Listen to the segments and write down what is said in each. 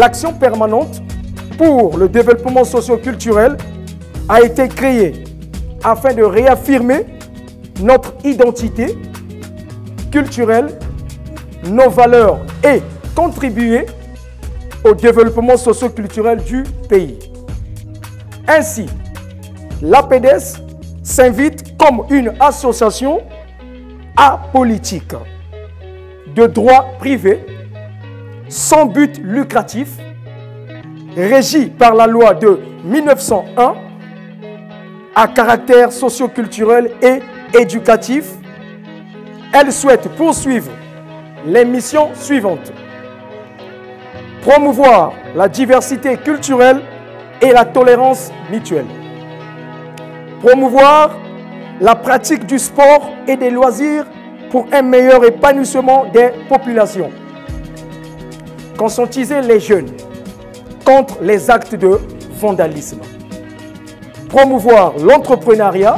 l'action permanente pour le développement socio-culturel a été créée afin de réaffirmer notre identité culturelle, nos valeurs et contribuer au développement socio-culturel du pays. Ainsi, l'APDES s'invite comme une association apolitique de droit privé, sans but lucratif, régie par la loi de 1901 à caractère socio-culturel et éducatif. Elle souhaite poursuivre les missions suivantes: promouvoir la diversité culturelle et la tolérance mutuelle, promouvoir la pratique du sport et des loisirs pour un meilleur épanouissement des populations, conscientiser les jeunes contre les actes de vandalisme, promouvoir l'entrepreneuriat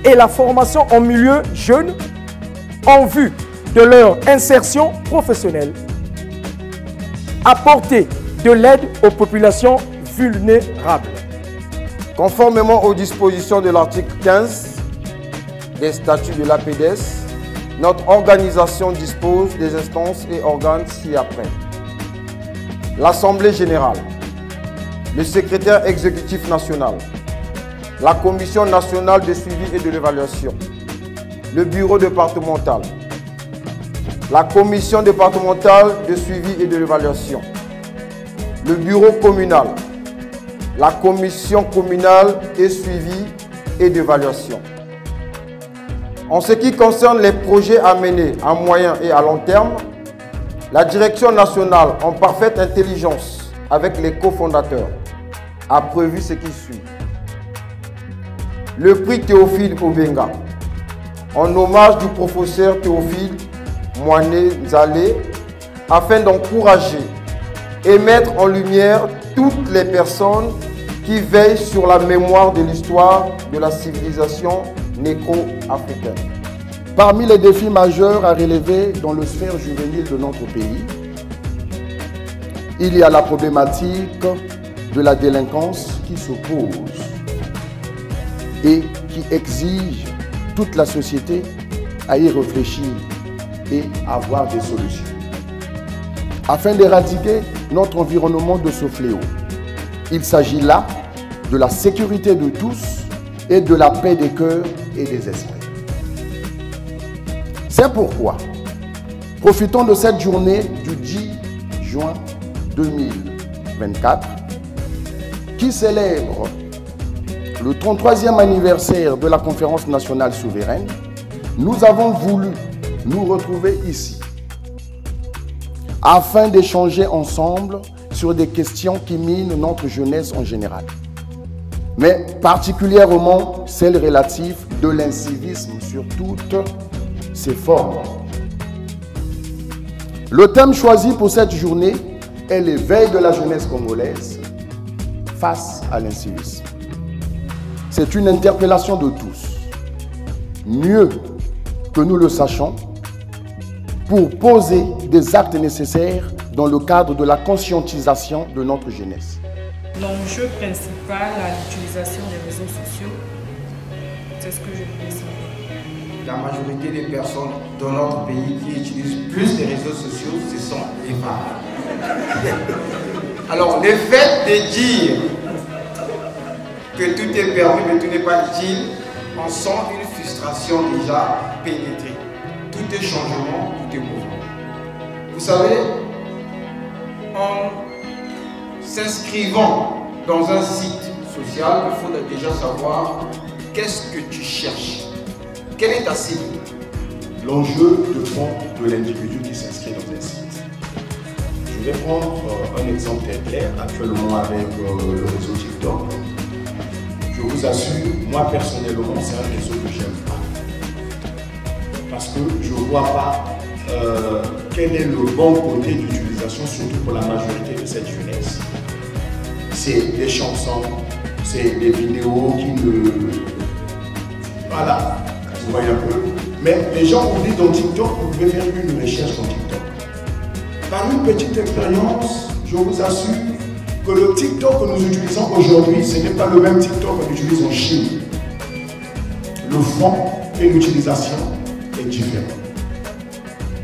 et la formation en milieu jeune en vue de leur insertion professionnelle, apporter de l'aide aux populations vulnérables. Conformément aux dispositions de l'article 15 des statuts de l'APDES, notre organisation dispose des instances et organes ci-après. L'Assemblée générale, le secrétaire exécutif national, la Commission nationale de suivi et de l'évaluation, le bureau départemental, la Commission départementale de suivi et de l'évaluation, le bureau communal, la Commission communale de suivi et d'évaluation. En ce qui concerne les projets à mener à moyen et à long terme, la direction nationale, en parfaite intelligence avec les cofondateurs, a prévu ce qui suit. Le prix Théophile Obenga, en hommage du professeur Théophile Moine Zalé, afin d'encourager et mettre en lumière toutes les personnes qui veillent sur la mémoire de l'histoire de la civilisation négro-africaine. Parmi les défis majeurs à relever dans le sphère juvénile de notre pays, il y a la problématique de la délinquance qui s'oppose et qui exige toute la société à y réfléchir et à avoir des solutions. Afin d'éradiquer notre environnement de ce fléau, il s'agit là de la sécurité de tous et de la paix des cœurs et des esprits. C'est pourquoi, profitons de cette journée du 10 juin 2024, qui célèbre le 33e anniversaire de la Conférence nationale souveraine. Nous avons voulu nous retrouver ici afin d'échanger ensemble sur des questions qui minent notre jeunesse en général, mais particulièrement celles relatives de l'incivisme sur toutes ses formes. Le thème choisi pour cette journée est l'éveil de la jeunesse congolaise face à l'incivisme. C'est une interpellation de tous, mieux que nous le sachons, pour poser des actes nécessaires dans le cadre de la conscientisation de notre jeunesse. L'enjeu principal à l'utilisation des réseaux sociaux, c'est ce que je voulais savoir. La majorité des personnes dans notre pays qui utilisent plus les réseaux sociaux, ce sont les femmes. Alors, le fait de dire que tout est permis mais tout n'est pas utile, on sent une frustration déjà pénétrée. Tout est changement, tout est mouvement. Vous savez, en s'inscrivant dans un site social, il faut déjà savoir qu'est-ce que tu cherches. Quelle est ta cible? L'enjeu de fond de l'individu qui s'inscrit dans un site. Je vais prendre un exemple très clair, actuellement avec le réseau TikTok. Je vous assure, moi personnellement, c'est un réseau que j'aime pas. Parce que je ne vois pas quel est le bon côté d'utilisation, surtout pour la majorité de cette jeunesse. C'est des chansons, c'est des vidéos qui ne... Voilà, vous voyez un peu. Mais les gens oublient dans TikTok, vous pouvez faire une recherche dans TikTok. Par une petite expérience, je vous assure que le TikTok que nous utilisons aujourd'hui, ce n'est pas le même TikTok qu'on utilise en Chine. Le fond et l'utilisation est différent.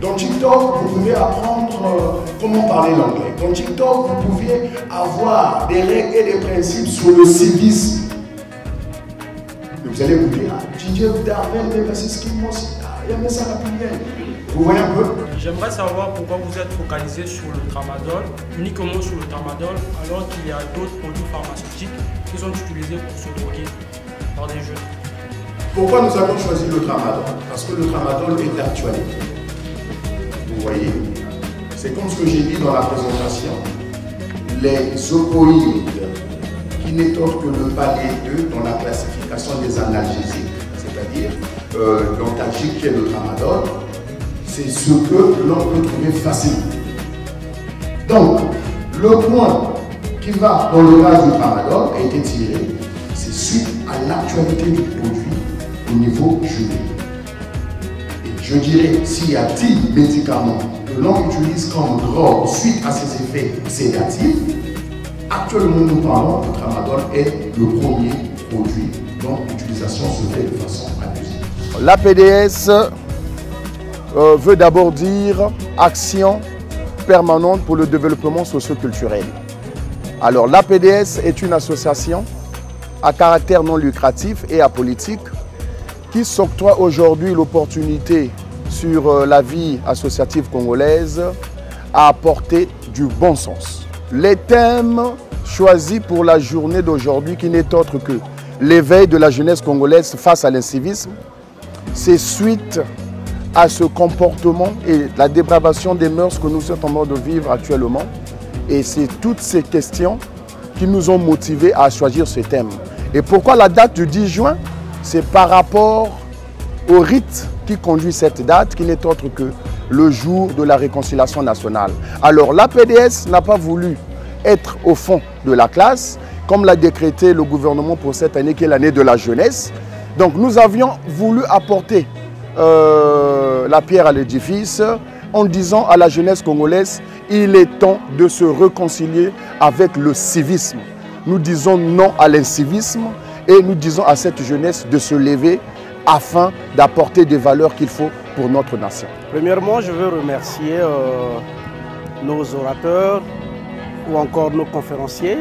Dans TikTok, vous pouvez apprendre comment parler l'anglais. Dans TikTok, vous pouvez avoir des règles et des principes sur le civisme. Mais vous allez vous dire, vous voyez un peu? J'aimerais savoir pourquoi vous êtes focalisé sur le tramadol, uniquement sur le tramadol, alors qu'il y a d'autres produits pharmaceutiques qui sont utilisés pour se droguer par des jeunes. Pourquoi nous avons choisi le tramadol? Parce que le tramadol est d'actualité. Vous voyez, c'est comme ce que j'ai dit dans la présentation. Les opioïdes, qui n'est autre que le palier 2 dans la classification des analgésiques, c'est-à-dire l'antalgique qui est le tramadol, c'est ce que l'on peut trouver facilement. Donc, le point qui va dans le cas du tramadol a été tiré, c'est suite à l'actualité du produit au niveau juridique. Et je dirais, s'il y a 10 médicaments que l'on utilise comme drogue suite à ses effets sédatifs, actuellement nous parlons, le tramadol est le premier produit dont l'utilisation se fait de façon abusive. L'APDS veut d'abord dire action permanente pour le développement socio-culturel. Alors l'APDS est une association à caractère non lucratif et apolitique qui s'octroie aujourd'hui l'opportunité sur la vie associative congolaise à apporter du bon sens. Les thèmes choisis pour la journée d'aujourd'hui, qui n'est autre que l'éveil de la jeunesse congolaise face à l'incivisme, c'est suite à ce comportement et la dépravation des mœurs que nous sommes en train de vivre actuellement. Et c'est toutes ces questions qui nous ont motivés à choisir ce thème. Et pourquoi la date du 10 juin? C'est par rapport au rite qui conduit cette date, qui n'est autre que le jour de la réconciliation nationale. Alors l'APDS n'a pas voulu être au fond de la classe, comme l'a décrété le gouvernement pour cette année, qui est l'année de la jeunesse. Donc nous avions voulu apporter la pierre à l'édifice en disant à la jeunesse congolaise, il est temps de se réconcilier avec le civisme. Nous disons non à l'incivisme et nous disons à cette jeunesse de se lever afin d'apporter des valeurs qu'il faut pour notre nation. Premièrement, je veux remercier nos orateurs ou encore nos conférenciers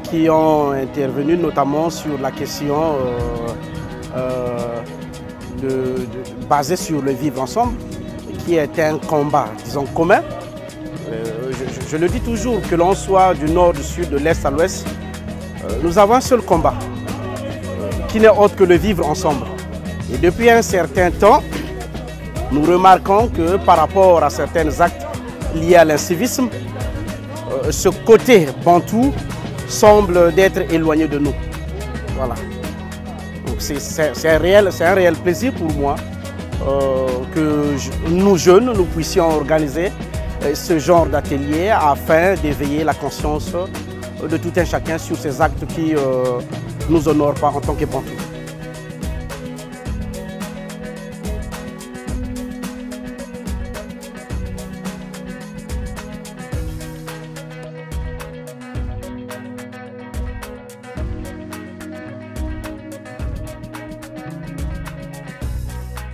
qui ont intervenu notamment sur la question basée sur le vivre ensemble, qui est un combat, disons, commun. Je le dis toujours, que l'on soit du nord, du sud, de l'est à l'ouest, nous avons un seul combat, qui n'est autre que le vivre ensemble. Et depuis un certain temps, nous remarquons que par rapport à certains actes liés à l'incivisme, ce côté bantou semble d'être éloigné de nous. Voilà. Donc c'est un réel plaisir pour moi que nous jeunes, nous puissions organiser ce genre d'atelier afin d'éveiller la conscience de tout un chacun sur ces actes qui ne nous honorent pas en tant que bantous.